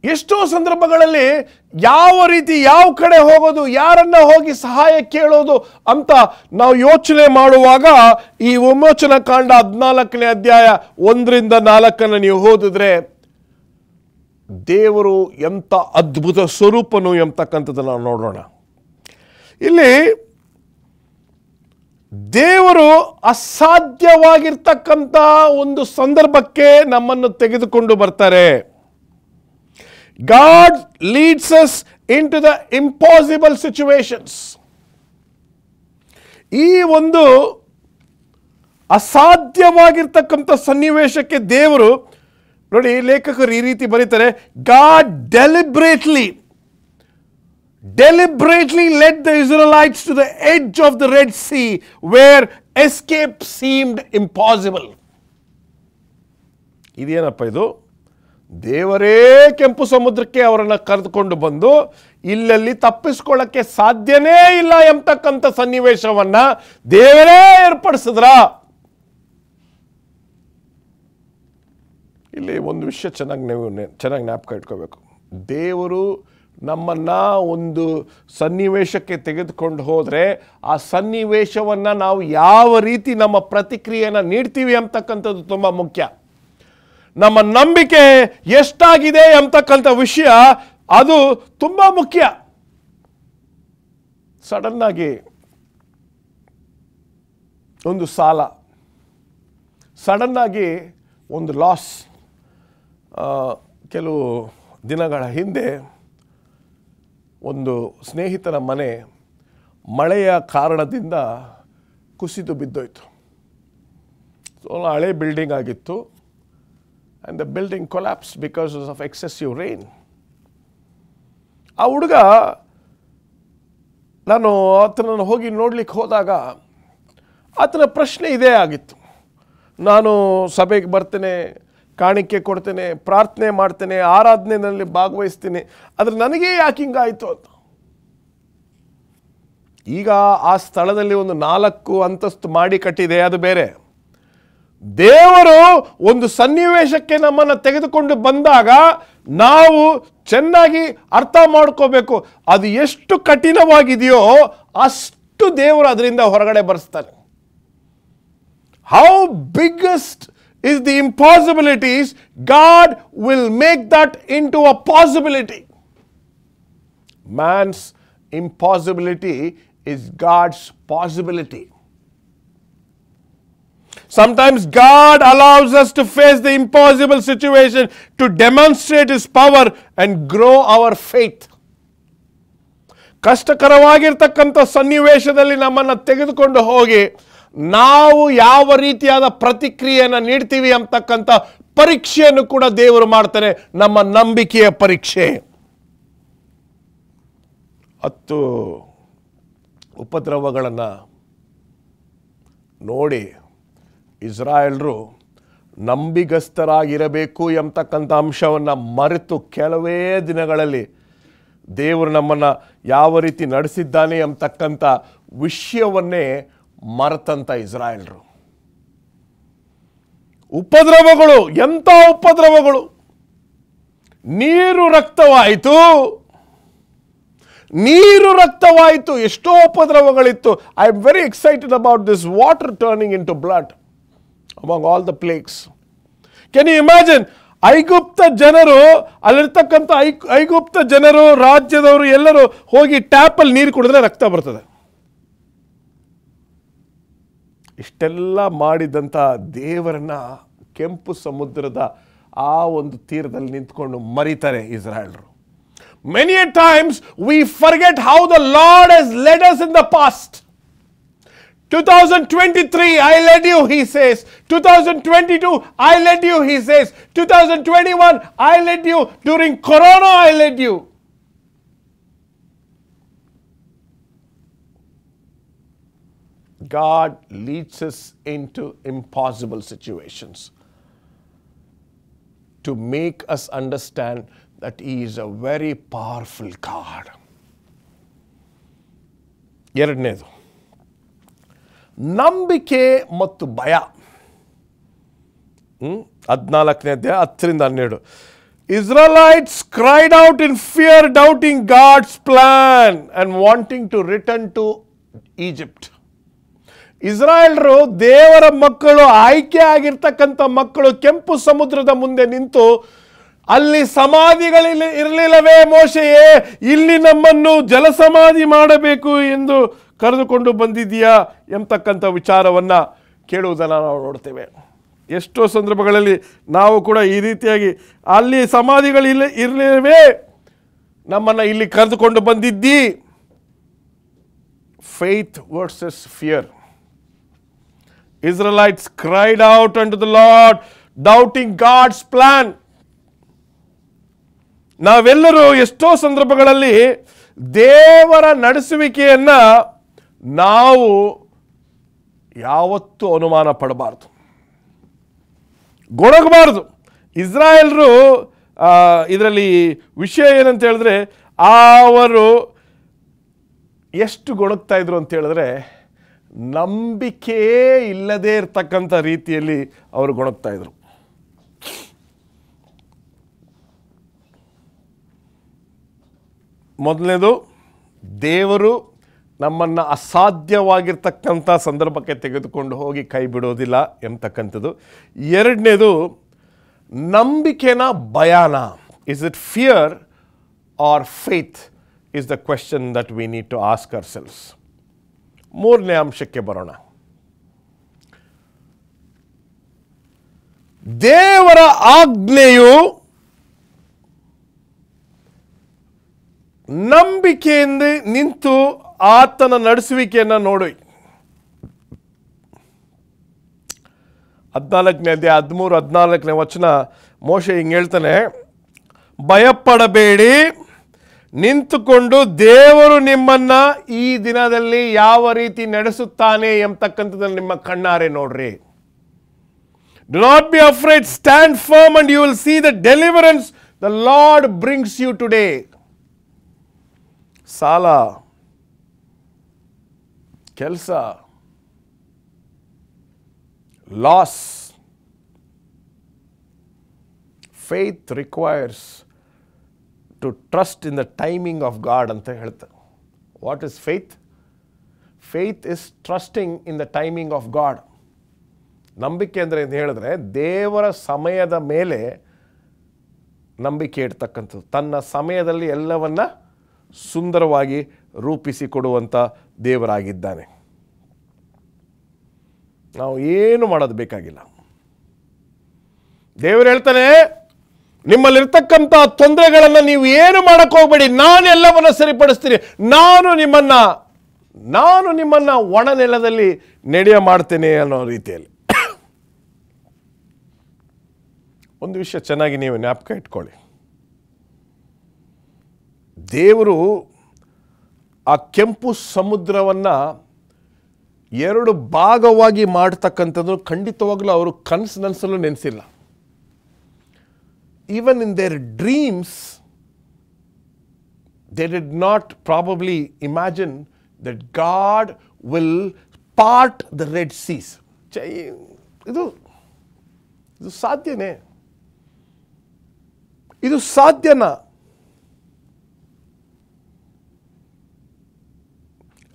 ಎಷ್ಟೋ ಸಂದರ್ಭಗಳಲ್ಲಿ ಯಾವ ರೀತಿ ಯಾವ ಕಡೆ ಹೋಗೋದು, ಯಾರನ್ನ ಹೋಗಿ ಸಹಾಯ ಕೇಳೋದು ಅಂತ ನಾವು ಯೋಚನೆ ಮಾಡುವಾಗ ಈ ವಿಮೋಚನಾ ಕಾಂಡ 14ನೇ ಅಧ್ಯಾಯ 1-4 ನೀವು ಓದಿದ್ರೆ ದೇವರು ಎಂಥ ಅದ್ಭುತ ಸ್ವರೂಪನು ಎಂಬತಕ್ಕಂಥದ್ದನ್ನು ನಾವು ನೋಡೋಣ. ಇಲ್ಲಿ ದೇವರು ಅಸಾಧ್ಯವಾಗಿರ್ತಕ್ಕಂಥ ಒಂದು ಸಂದರ್ಭಕ್ಕೆ ನಮ್ಮನ್ನು ತೆಗೆದುಕೊಂಡು ಬರ್ತಾರೆ. God leads us into the impossible situations. ಈ ಒಂದು ಅಸಾಧ್ಯವಾಗಿರ್ತಕ್ಕಂಥ ಸನ್ನಿವೇಶಕ್ಕೆ ದೇವರು ನೋಡಿ, ಲೇಖಕರು ಈ ರೀತಿ ಬರೀತಾರೆ, God deliberately led the Israelites to the edge of the Red Sea where escape seemed impossible. ಇದೇನಪ್ಪ ಇದು? ದೇವರೇ ಕೆಂಪು ಸಮುದ್ರಕ್ಕೆ ಅವರನ್ನು ಕರೆದುಕೊಂಡು ಬಂದು ಇಲ್ಲಲ್ಲಿ ತಪ್ಪಿಸ್ಕೊಳ್ಳಕ್ಕೆ ಸಾಧ್ಯನೇ ಇಲ್ಲ ಎಂಬತಕ್ಕಂಥ ಸನ್ನಿವೇಶವನ್ನ ದೇವರೇ ಏರ್ಪಡಿಸಿದ್ರ. ಇಲ್ಲಿ ಒಂದು ವಿಷಯ ಚೆನ್ನಾಗಿ ಜ್ಞಾಪಕ ಇಟ್ಕೋಬೇಕು. ದೇವರು ನಮ್ಮನ್ನ ಒಂದು ಸನ್ನಿವೇಶಕ್ಕೆ ತೆಗೆದುಕೊಂಡು ಹೋದರೆ ಆ ಸನ್ನಿವೇಶವನ್ನು ನಾವು ಯಾವ ರೀತಿ ನಮ್ಮ ಪ್ರತಿಕ್ರಿಯೆಯನ್ನು ನೀಡ್ತೀವಿ ಅಂತಕ್ಕಂಥದ್ದು ತುಂಬ ಮುಖ್ಯ. ನಮ್ಮ ನಂಬಿಕೆ ಎಷ್ಟಾಗಿದೆ ಎಂಬತಕ್ಕಂಥ ವಿಷಯ ಅದು ತುಂಬ ಮುಖ್ಯ. ಸಡನ್ ಆಗಿ ಒಂದು ಸಾಲ, ಸಡನ್ ಆಗಿ ಒಂದು ಲಾಸ್. ಕೆಲವು ದಿನಗಳ ಹಿಂದೆ ಒಂದು ಸ್ನೇಹಿತನ ಮನೆ ಮಳೆಯ ಕಾರಣದಿಂದ ಕುಸಿದು ಬಿದ್ದೋಯ್ತು. ಹಳೆ ಬಿಲ್ಡಿಂಗ್ ಆಗಿತ್ತು. And the building collapsed because of excessive rain. ಆ ಹುಡುಗ, ನಾನು ಆತನನ್ನು ಹೋಗಿ ನೋಡ್ಲಿಕ್ಕೆ ಹೋದಾಗ ಆತನ ಪ್ರಶ್ನೆ ಇದೇ ಆಗಿತ್ತು. ನಾನು ಸಭೆಗೆ ಬರ್ತೇನೆ, ಕಾಣಿಕೆ ಕೊಡ್ತೇನೆ, ಪ್ರಾರ್ಥನೆ ಮಾಡ್ತೇನೆ, ಆರಾಧನೆಯಲ್ಲಿ ಭಾಗವಹಿಸ್ತೀನಿ, ಆದರೆ ನನಗೇ ಯಾಕೆ ಹಿಂಗಾಯಿತು ಅಂತ. ಈಗ ಆ ಸ್ಥಳದಲ್ಲಿ ಒಂದು 4 ಅಂತಸ್ತು ಮಾಡಿ ಕಟ್ಟಿದೆ, ಅದು ಬೇರೆ. ದೇವರು ಒಂದು ಸನ್ನಿವೇಶಕ್ಕೆ ನಮ್ಮನ್ನು ತೆಗೆದುಕೊಂಡು ಬಂದಾಗ ನಾವು ಚೆನ್ನಾಗಿ ಅರ್ಥ ಮಾಡ್ಕೋಬೇಕು. ಅದು ಎಷ್ಟು ಕಠಿಣವಾಗಿದೆಯೋ ಅಷ್ಟು ದೇವರು ಅದರಿಂದ ಹೊರಗಡೆ ಬರ್ಸ್ತಾನೆ. How biggest is the impossibilities, God will make that into a possibility. Man's impossibility is God's possibility. Sometimes God allows us to face the impossible situation to demonstrate His power and grow our faith. ಕಷ್ಟಕರವಾಗಿರ್ತಕ್ಕಂಥ ಸನ್ನಿವೇಶದಲ್ಲಿ ನಮ್ಮನ್ನು ತೆಗೆದುಕೊಂಡು ಹೋಗಿ ನಾವು ಯಾವ ರೀತಿಯಾದ ಪ್ರತಿಕ್ರಿಯೆಯನ್ನು ನೀಡ್ತೀವಿ ಅಂತಕ್ಕಂಥ ಪರೀಕ್ಷೆಯನ್ನು ಕೂಡ ದೇವರು ಮಾಡ್ತಾನೆ, ನಮ್ಮ ನಂಬಿಕೆಯ ಪರೀಕ್ಷೆ. 10 ಉಪದ್ರವಗಳನ್ನು ನೋಡಿ ಇಸ್ರಾಯೇಲ್ರು ನಂಬಿಗಸ್ತರಾಗಿರಬೇಕು ಎಂಬತಕ್ಕಂಥ ಅಂಶವನ್ನು ಮರೆತು ಕೆಲವೇ ದಿನಗಳಲ್ಲಿ ದೇವರು ನಮ್ಮನ್ನು ಯಾವ ರೀತಿ ನಡೆಸಿದ್ದಾನೆ ಎಂಬತಕ್ಕಂಥ ವಿಷಯವನ್ನೇ ಮರೆತಂತ ಇಸ್ರಾಯೇಲ್ರು. ಉಪದ್ರವಗಳು, ಎಂಥ ಉಪದ್ರವಗಳು! ನೀರು ರಕ್ತವಾಯಿತು, ಎಷ್ಟೋ ಉಪದ್ರವಗಳಿತ್ತು. I am very excited about this water turning in to blood among all the plagues. Can you imagine? ಐಗುಪ್ತ ಜನರು, ಅಲ್ಲಿರ್ತಕ್ಕಂಥ ಐಗುಪ್ತ ಜನರು, ರಾಜ್ಯದವರು ಎಲ್ಲರೂ ಹೋಗಿ ಟ್ಯಾಪಲ್ಲಿ ನೀರು ಕುಡಿದ್ರೆ ರಕ್ತ ಬರ್ತದೆ. ಇಷ್ಟೆಲ್ಲ ಮಾಡಿದಂಥ ದೇವರನ್ನ ಕೆಂಪು ಸಮುದ್ರದ ಆ ಒಂದು ತೀರದಲ್ಲಿ ನಿಂತ್ಕೊಂಡು ಮರಿತಾರೆ ಇಸ್ರಾಯೇಲ್ರು. Many a times we forget how the Lord has led us in the past. 2023, I led you, he says. 2022, I led you, he says. 2021, I led you. During Corona, I led you. God leads us into impossible situations to make us understand that He is a very powerful God. ಎರಡನೇದು, ನಂಬಿಕೆ ಮತ್ತು ಭಯ. 14ನೇ ಅಧ್ಯಾಯ 10-12. Israelites cried out in fear, doubting God's plan and wanting to return to Egypt. ಇಸ್ರಾಯೇಲ್ರು ದೇವರ ಮಕ್ಕಳು, ಆಯ್ಕೆ ಆಗಿರ್ತಕ್ಕಂಥ ಮಕ್ಕಳು ಕೆಂಪು ಸಮುದ್ರದ ಮುಂದೆ ನಿಂತು, ಅಲ್ಲಿ ಸಮಾಧಿಗಳಿಲ್ಲ ಇರಲಿಲ್ಲವೇ ಮೋಶೆಯೇ, ಇಲ್ಲಿ ನಮ್ಮನ್ನು ಜಲಸಮಾಧಿ ಮಾಡಬೇಕು ಎಂದು ಕರೆದುಕೊಂಡು ಬಂದಿದ್ದೀಯಾ ಎಂಬತಕ್ಕಂಥ ವಿಚಾರವನ್ನು ಕೇಳುವುದನ್ನು ನಾವು ನೋಡ್ತೇವೆ. ಎಷ್ಟೋ ಸಂದರ್ಭಗಳಲ್ಲಿ ನಾವು ಕೂಡ ಈ ರೀತಿಯಾಗಿ ಅಲ್ಲಿ ಸಮಾಧಿಗಳಿಲ್ಲ ಇರಲಿಲ್ಲವೇ, ನಮ್ಮನ್ನು ಇಲ್ಲಿ ಕರೆದುಕೊಂಡು ಬಂದಿದ್ದಿ. Faith versus fear. Israelites cried out unto the Lord, doubting God's plan. ನಾವೆಲ್ಲರೂ ಎಷ್ಟೋ ಸಂದರ್ಭಗಳಲ್ಲಿ ದೇವರ ನಡೆಸುವಿಕೆಯನ್ನು ನಾವು ಯಾವತ್ತೂ ಅನುಮಾನ ಪಡಬಾರ್ದು, ಗೊಣಗಬಾರ್ದು. ಇಸ್ರಾಯೇಲ್ರು ಇದರಲ್ಲಿ ವಿಷಯ ಏನಂತ ಹೇಳಿದ್ರೆ, ಅವರು ಎಷ್ಟು ಗೊಣಗ್ತಾ ಇದ್ರು ಅಂತ ಹೇಳಿದ್ರೆ, ನಂಬಿಕೆಯೇ ಇಲ್ಲದೇ ಇರತಕ್ಕಂಥ ರೀತಿಯಲ್ಲಿ ಅವರು ಗೊಣಗ್ತಾ ಇದ್ರು. ಮೊದಲನೇದು, ದೇವರು ನಮ್ಮನ್ನು ಅಸಾಧ್ಯವಾಗಿರ್ತಕ್ಕಂಥ ಸಂದರ್ಭಕ್ಕೆ ತೆಗೆದುಕೊಂಡು ಹೋಗಿ ಕೈ ಬಿಡೋದಿಲ್ಲ ಎಂಬತಕ್ಕಂಥದ್ದು. ಎರಡನೇದು, ನಂಬಿಕೆನ ಭಯಾನ. Is it fear or faith is the question that we need to ask ourselves. ಮೂರನೇ ಅಂಶಕ್ಕೆ ಬರೋಣ. ದೇವರ ಆಜ್ಞೆಯು ನಂಬಿಕೆಯಿಂದ ನಿಂತು ಆತನ ನಡೆಸುವಿಕೆಯನ್ನು ನೋಡಿ. 14ನೇ ಅಧ್ಯಾಯ 13-14ನೇ ವಚನ ಮೋಶೆ ಹಿಂಗೆ ಹೇಳ್ತಾನೆ, ಭಯಪಡಬೇಡಿ, ನಿಂತುಕೊಂಡು ದೇವರು ನಿಮ್ಮನ್ನ ಈ ದಿನದಲ್ಲಿ ಯಾವ ರೀತಿ ನಡೆಸುತ್ತಾನೆ ಎಂಬತಕ್ಕಂಥದ್ದನ್ನು ನಿಮ್ಮ ಕಣ್ಣಾರೆ ನೋಡ್ರಿ. Do not be afraid, stand firm and you will see the deliverance the Lord brings you today. ಸಾಲ, ಕೆಲಸ, loss. Faith requires to trust in the timing of God ಅಂತ ಹೇಳ್ತಾರೆ. What is faith? Faith is trusting in the timing of God. ನಂಬಿಕೆ ಅಂದರೆ ಅಂತ ಹೇಳಿದ್ರೆ ದೇವರ ಸಮಯದ ಮೇಲೆ ನಂಬಿಕೆ ಇಡ್ತಕ್ಕಂಥದ್ದು. ತನ್ನ ಸಮಯದಲ್ಲಿ ಎಲ್ಲವನ್ನ ಸುಂದರವಾಗಿ ರೂಪಿಸಿಕೊಡುವಂಥ ದೇವರಾಗಿದ್ದಾನೆ. ನಾವು ಏನು ಮಾಡೋದು ಬೇಕಾಗಿಲ್ಲ. ದೇವರು ಹೇಳ್ತಾನೆ, ನಿಮ್ಮಲ್ಲಿರ್ತಕ್ಕಂಥ ತೊಂದರೆಗಳನ್ನು ನೀವು ಏನು ಮಾಡಕ್ಕೆ ಹೋಗಬೇಡಿ, ನಾನು ಎಲ್ಲವನ್ನ ಸರಿಪಡಿಸ್ತೀನಿ. ನಾನು ನಿಮ್ಮನ್ನ ಒಣ ನೆಲದಲ್ಲಿ ನಡೆಯ ಮಾಡ್ತೇನೆ ಅನ್ನೋ ರೀತಿಯಲ್ಲಿ. ಒಂದು ವಿಷಯ ಚೆನ್ನಾಗಿ ನೀವು ಜ್ಞಾಪಕ ಇಟ್ಕೊಳ್ಳಿ. ದೇವರು ಆ ಕೆಂಪು ಸಮುದ್ರವನ್ನು 2 ಭಾಗವಾಗಿ ಮಾಡ್ತಕ್ಕಂಥದ್ದು ಖಂಡಿತವಾಗ್ಲೂ ಅವರು ಕನಸಿನಲ್ಲೂ ನೆನೆಸಿಲ್ಲ. Even in their dreams, they did not probably imagine that God will part the Red Seas. ಇದು ಸಾಧ್ಯನೇ? ಇದು ಸಾಧ್ಯನಾ?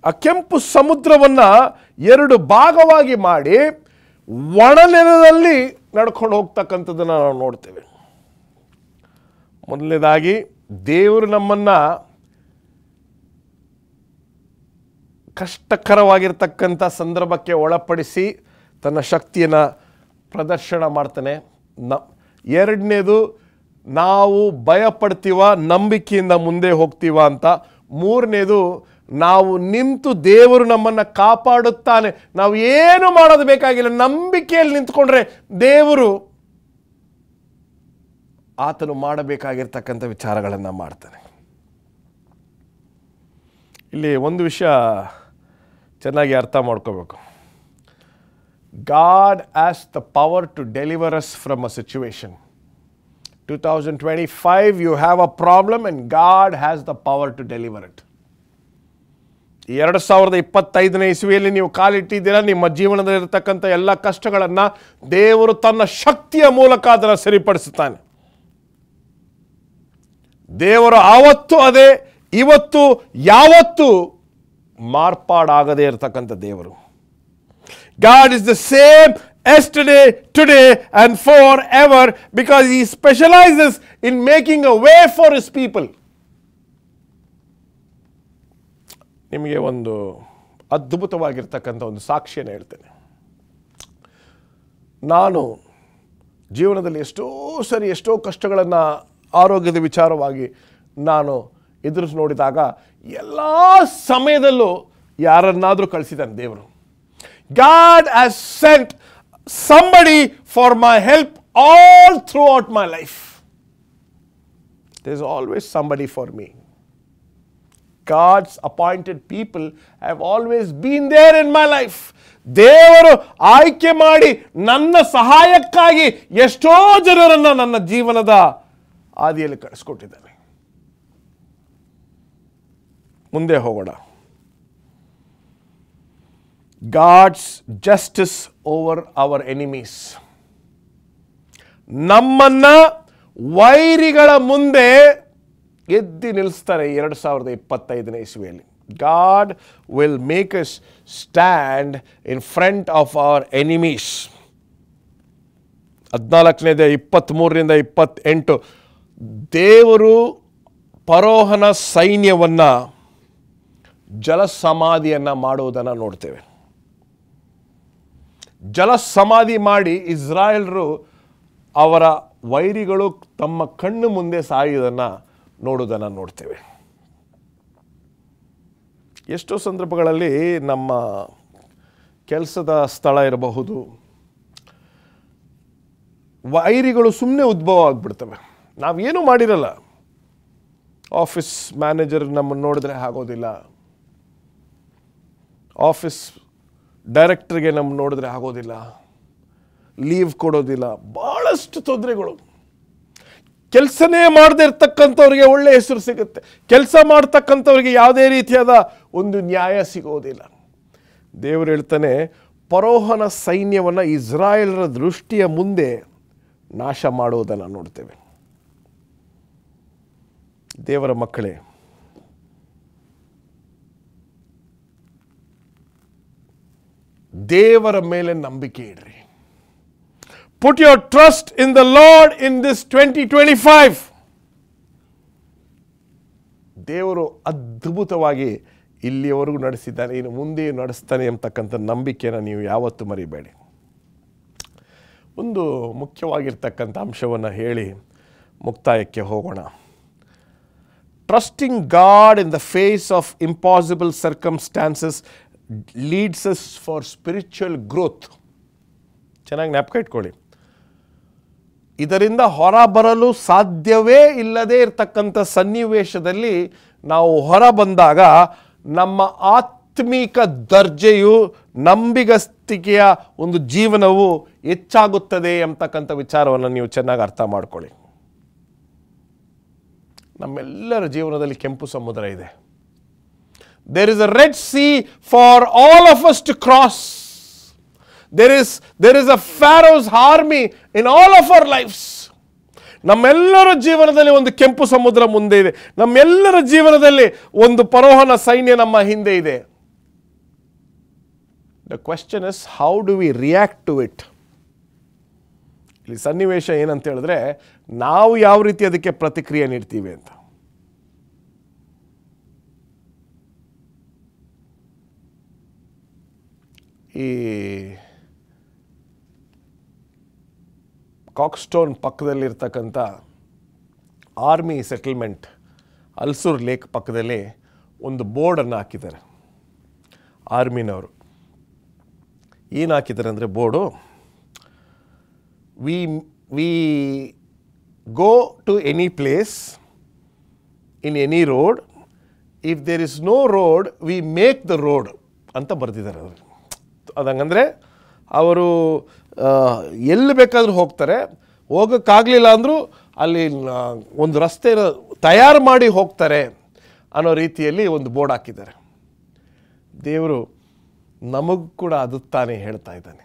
ಆ ಕೆಂಪು ಸಮುದ್ರವನ್ನು 2 ಭಾಗವಾಗಿ ಮಾಡಿ ಒಣನೆಲದಲ್ಲಿ ನಡ್ಕೊಂಡು ಹೋಗ್ತಕ್ಕಂಥದ್ದನ್ನು ನಾವು ನೋಡ್ತೇವೆ. ಮೊದಲನೇದಾಗಿ ದೇವರು ನಮ್ಮನ್ನು ಕಷ್ಟಕರವಾಗಿರ್ತಕ್ಕಂಥ ಸಂದರ್ಭಕ್ಕೆ ಒಳಪಡಿಸಿ ತನ್ನ ಶಕ್ತಿಯನ್ನು ಪ್ರದರ್ಶನ ಮಾಡ್ತಾನೆ. ಎರಡನೇದು, ನಾವು ಭಯಪಡ್ತೀವ, ನಂಬಿಕೆಯಿಂದ ಮುಂದೆ ಹೋಗ್ತೀವ ಅಂತ. ಮೂರನೇದು, ನಾವು ನಿಂತು ದೇವರು ನಮ್ಮನ್ನು ಕಾಪಾಡುತ್ತಾನೆ. ನಾವು ಏನು ಮಾಡೋದು ಬೇಕಾಗಿಲ್ಲ. ನಂಬಿಕೆಯಲ್ಲಿ ನಿಂತ್ಕೊಂಡ್ರೆ ದೇವರು ಆತನು ಮಾಡಬೇಕಾಗಿರ್ತಕ್ಕಂಥ ವಿಚಾರಗಳನ್ನು ಮಾಡ್ತಾನೆ. ಇಲ್ಲಿ ಒಂದು ವಿಷಯ ಚೆನ್ನಾಗಿ ಅರ್ಥ ಮಾಡ್ಕೋಬೇಕು. God has the power to deliver us from a situation. 2025 you have a problem and God has the power to deliver it. 2025ನೇ ಇಸವಿಯಲ್ಲಿ ನೀವು ಕಾಲಿಟ್ಟಿದ್ದೀರಾ. ನಿಮ್ಮ ಜೀವನದಲ್ಲಿರತಕ್ಕಂಥ ಎಲ್ಲ ಕಷ್ಟಗಳನ್ನು ದೇವರು ತನ್ನ ಶಕ್ತಿಯ ಮೂಲಕ ಅದನ್ನು ಸರಿಪಡಿಸುತ್ತಾನೆ. ದೇವರು ಆವತ್ತು ಅದೇ, ಇವತ್ತು ಯಾವತ್ತೂ ಮಾರ್ಪಾಡಾಗದೇ ಇರತಕ್ಕಂಥ ದೇವರು. God is the same yesterday, today and forever because he specializes in making a way for his people. ನಿಮಗೆ ಒಂದು ಅದ್ಭುತವಾಗಿರ್ತಕ್ಕಂಥ ಒಂದು ಸಾಕ್ಷಿಯನ್ನು ಹೇಳ್ತೇನೆ. ನಾನು ಜೀವನದಲ್ಲಿ ಎಷ್ಟೋ ಕಷ್ಟಗಳನ್ನು ಆರೋಗ್ಯದ ವಿಚಾರವಾಗಿ ನಾನು ಎದುರಿಸಿ ನೋಡಿದಾಗ ಎಲ್ಲ ಸಮಯದಲ್ಲೂ ಯಾರನ್ನಾದರೂ ಕಳಿಸಿದ್ದಾನೆ ದೇವರು. God has sent somebody for my help all throughout my life. There is always somebody for me. God's appointed people have always been there in my life. ದೇವರು ಆಯ್ಕೆ ಮಾಡಿ ನನ್ನ ಸಹಾಯಕ್ಕಾಗಿ ಎಷ್ಟೋ ಜನರನ್ನು ನನ್ನ ಜೀವನದ ಆದಿಯಲ್ಲಿ ಕಳಿಸ್ಕೊಟ್ಟಿದ್ದಾನೆ. ಮುಂದೆ ಹೋಗೋಣ. God's justice over our enemies. ನಮ್ಮನ್ನ ವೈರಿಗಳ ಮುಂದೆ ಎದ್ದಿ ನಿಲ್ಲಿಸ್ತಾರೆ 2025ನೇ ಇಸವಿಯಲ್ಲಿ. God will make us stand in front of our enemies. 14ನೇದು 23ರಿಂದ 28 ದೇವರು ಫರೋಹನ ಸೈನ್ಯವನ್ನು ಜಲಸಮಾಧಿಯನ್ನು ಮಾಡುವುದನ್ನು ನೋಡ್ತೇವೆ. ಜಲಸಮಾಧಿ ಮಾಡಿ ಇಸ್ರಾಯೇಲರು ಅವರ ವೈರಿಗಳು ತಮ್ಮ ಕಣ್ಣು ಮುಂದೆ ಸಾಯುವುದನ್ನು ನೋಡುವುದನ್ನು ನೋಡ್ತೇವೆ. ಎಷ್ಟೋ ಸಂದರ್ಭಗಳಲ್ಲಿ ನಮ್ಮ ಕೆಲಸದ ಸ್ಥಳ ಇರಬಹುದು, ವೈರಿಗಳು ಸುಮ್ಮನೆ ಉದ್ಭವ ಆಗಿಬಿಡ್ತವೆ. ನಾವೇನು ಮಾಡಿರಲ್ಲ. ಆಫೀಸ್ ಮ್ಯಾನೇಜರ್ ನಮ್ಮನ್ನು ನೋಡಿದ್ರೆ ಆಗೋದಿಲ್ಲ, ಆಫೀಸ್ ಡೈರೆಕ್ಟ್ರಿಗೆ ನಮ್ಮ ನೋಡಿದ್ರೆ ಆಗೋದಿಲ್ಲ, ಲೀವ್ ಕೊಡೋದಿಲ್ಲ, ಭಾಳಷ್ಟು ತೊಂದರೆಗಳು. ಕೆಲಸನೇ ಮಾಡದೇ ಇರ್ತಕ್ಕಂಥವ್ರಿಗೆ ಒಳ್ಳೆಯ ಹೆಸರು ಸಿಗುತ್ತೆ, ಕೆಲಸ ಮಾಡ್ತಕ್ಕಂಥವ್ರಿಗೆ ಯಾವುದೇ ರೀತಿಯಾದ ಒಂದು ನ್ಯಾಯ ಸಿಗೋದಿಲ್ಲ. ದೇವರು ಹೇಳ್ತಾನೆ, ಫರೋಹನ ಸೈನ್ಯವನ್ನು ಇಸ್ರಾಯೇಲರ ದೃಷ್ಟಿಯ ಮುಂದೆ ನಾಶ ಮಾಡುವುದನ್ನು ನೋಡ್ತೇವೆ. ದೇವರ ಮಕ್ಕಳೇ, ದೇವರ ಮೇಲೆ ನಂಬಿಕೆ ಇಡ್ರಿ. Put your trust in the Lord in this 2025. ದೇವರು ಅದ್ಭುತವಾಗಿ ಇಲ್ಲಿಯವರೆಗೂ ನಡೆಸಿದ್ದಾನೆ, ಇನ್ನು ಮುಂದೆಯೂ ನಡೆಸ್ತಾನೆ ಎಂಬತಕ್ಕಂಥ ನಂಬಿಕೆಯನ್ನು ನೀವು ಯಾವತ್ತೂ ಮರಿಬೇಡಿ. ಒಂದು ಮುಖ್ಯವಾಗಿರ್ತಕ್ಕಂಥ ಅಂಶವನ್ನು ಹೇಳಿ ಮುಕ್ತಾಯಕ್ಕೆ ಹೋಗೋಣ. Trusting God in the face of impossible circumstances leads us for spiritual growth. ಚೆನ್ನಾಗಿ ಜ್ಞಾಪಕ ಇಟ್ಕೊಳ್ಳಿ. ಇದರಿಂದ ಹೊರಬರಲು ಸಾಧ್ಯವೇ ಇಲ್ಲದೇ ಇರತಕ್ಕಂಥ ಸನ್ನಿವೇಶದಲ್ಲಿ ನಾವು ಹೊರ ಬಂದಾಗ ನಮ್ಮ ಆತ್ಮಿಕ ದರ್ಜೆಯು, ನಂಬಿಗಸ್ತಿಕೆಯ ಒಂದು ಜೀವನವು ಹೆಚ್ಚಾಗುತ್ತದೆ ಎಂಬತಕ್ಕಂಥ ವಿಚಾರವನ್ನು ನೀವು ಚೆನ್ನಾಗಿ ಅರ್ಥ ಮಾಡ್ಕೊಳ್ಳಿ. ನಮ್ಮೆಲ್ಲರ ಜೀವನದಲ್ಲಿ ಕೆಂಪು ಸಮುದ್ರ ಇದೆ. There is a Red Sea for all of us to cross. There is a Pharaoh's army in all of our lives. ನಮ್ಮೆಲ್ಲರ ಜೀವನದಲ್ಲಿ ಒಂದು ಕೆಂಪು ಸಮುದ್ರ ಮುಂದೆ ಇದೆ. ನಮ್ಮೆಲ್ಲರ ಜೀವನದಲ್ಲಿ ಒಂದು ಫರೋಹನ ಸೈನ್ಯ ನಮ್ಮ ಹಿಂದೆ ಇದೆ. The question is, how do we react to it? ಇಲ್ಲಿ ಸನ್ನಿವೇಶ ಏನಂತ ಹೇಳಿದ್ರೆ, ನಾವು ಯಾವ ರೀತಿ ಅದಕ್ಕೆ ಪ್ರತಿಕ್ರಿಯೆ ನೀಡ್ತೀವಿ ಅಂತ. ಈ ಕಾಕ್ಸ್ಟೋನ್ ಪಕ್ಕದಲ್ಲಿರ್ತಕ್ಕಂಥ ಆರ್ಮಿ ಸೆಟಲ್ಮೆಂಟ್, ಅಲ್ಸೂರ್ ಲೇಕ್ ಪಕ್ಕದಲ್ಲಿ ಒಂದು ಬೋರ್ಡನ್ನು ಹಾಕಿದ್ದಾರೆ ಆರ್ಮಿನವರು. ಏನು ಹಾಕಿದ್ದಾರೆ ಅಂದರೆ board, we go to any place in any road, if there is no road we make the road ಅಂತ ಬರೆದಿದ್ದಾರೆ ಅವರು. ಅದಂಗಂದರೆ ಅವರು ಎಲ್ಲಿ ಬೇಕಾದರೂ ಹೋಗ್ತಾರೆ, ಹೋಗೋಕ್ಕಾಗಲಿಲ್ಲ ಅಂದರೂ ಅಲ್ಲಿ ಒಂದು ರಸ್ತೆ ತಯಾರು ಮಾಡಿ ಹೋಗ್ತಾರೆ ಅನ್ನೋ ರೀತಿಯಲ್ಲಿ ಒಂದು ಬೋರ್ಡ್ ಹಾಕಿದ್ದಾರೆ. ದೇವರು ನಮಗೂ ಕೂಡ ಅದು ತಾನೇ ಹೇಳ್ತಾ ಇದ್ದಾನೆ.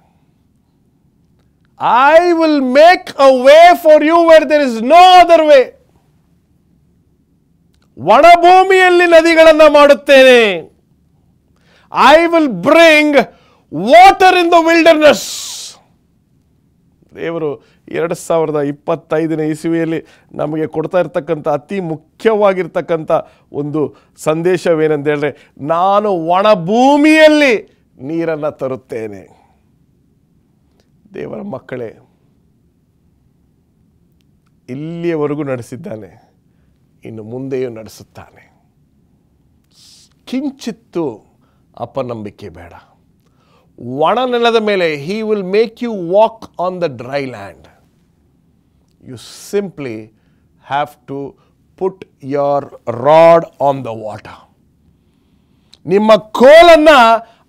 I will make a way for you where there is no other way. ಒಣಭೂಮಿಯಲ್ಲಿ ನದಿಗಳನ್ನು ಮಾಡುತ್ತೇನೆ. I will bring water in the wilderness. ದೇವರು 2025ನೇ ಇಸವಿಯಲ್ಲಿ ನಮಗೆ ಕೊಡ್ತಾ ಇರ್ತಕ್ಕಂಥ ಅತಿ ಮುಖ್ಯವಾಗಿರ್ತಕ್ಕಂಥ ಒಂದು ಸಂದೇಶವೇನೆಂದೇಳಿದ್ರೆ, ನಾನು ಒಣಭೂಮಿಯಲ್ಲಿ ನೀರನ್ನು ತರುತ್ತೇನೆ. ದೇವರ ಮಕ್ಕಳೇ, ಇಲ್ಲಿಯವರೆಗೂ ನಡೆಸಿದ್ದಾನೆ, ಇನ್ನು ಮುಂದೆಯೂ ನಡೆಸುತ್ತಾನೆ. ಕಿಂಚಿತ್ತು ಅಪನಂಬಿಕೆ ಬೇಡ. ಒಣ ನೆಲದ ಮೇಲೆ he will make you walk on the dry land. You simply have to put your rod on the water. ನಿಮ್ಮ ಕೋಲನ್ನು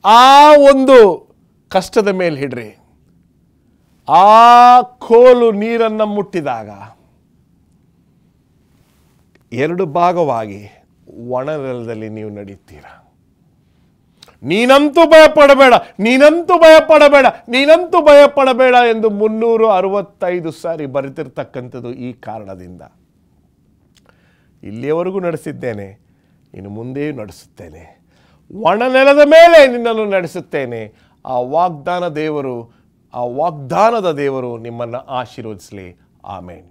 ಆ ಒಂದು ಕಷ್ಟದ ಮೇಲೆ ಹಿಡ್ರಿ. ಆ ಕೋಲು ನೀರನ್ನು ಮುಟ್ಟಿದಾಗ 2 ಭಾಗವಾಗಿ ಒಣ ನೆಲದಲ್ಲಿ ನೀವು ನಡೀತೀರ. ನೀನಂತೂ ಭಯಪಡಬೇಡ, ನೀನಂತೂ ಭಯಪಡಬೇಡ, ನೀನಂತೂ ಭಯಪಡಬೇಡ ಎಂದು 365 ಸಾರಿ ಬರೆದಿರ್ತಕ್ಕಂಥದ್ದು ಈ ಕಾರಣದಿಂದ. ಇಲ್ಲಿಯವರೆಗೂ ನಡೆಸಿದ್ದೇನೆ, ಇನ್ನು ಮುಂದೆಯೂ ನಡೆಸುತ್ತೇನೆ. ಒಣ ನೆಲದ ಮೇಲೆ ನಿನ್ನನ್ನು ನಡೆಸುತ್ತೇನೆ. ಆ ವಾಗ್ದಾನದ ದೇವರು ನಿಮ್ಮನ್ನು ಆಶೀರ್ವದಿಸಲಿ. ಆಮೇನ್.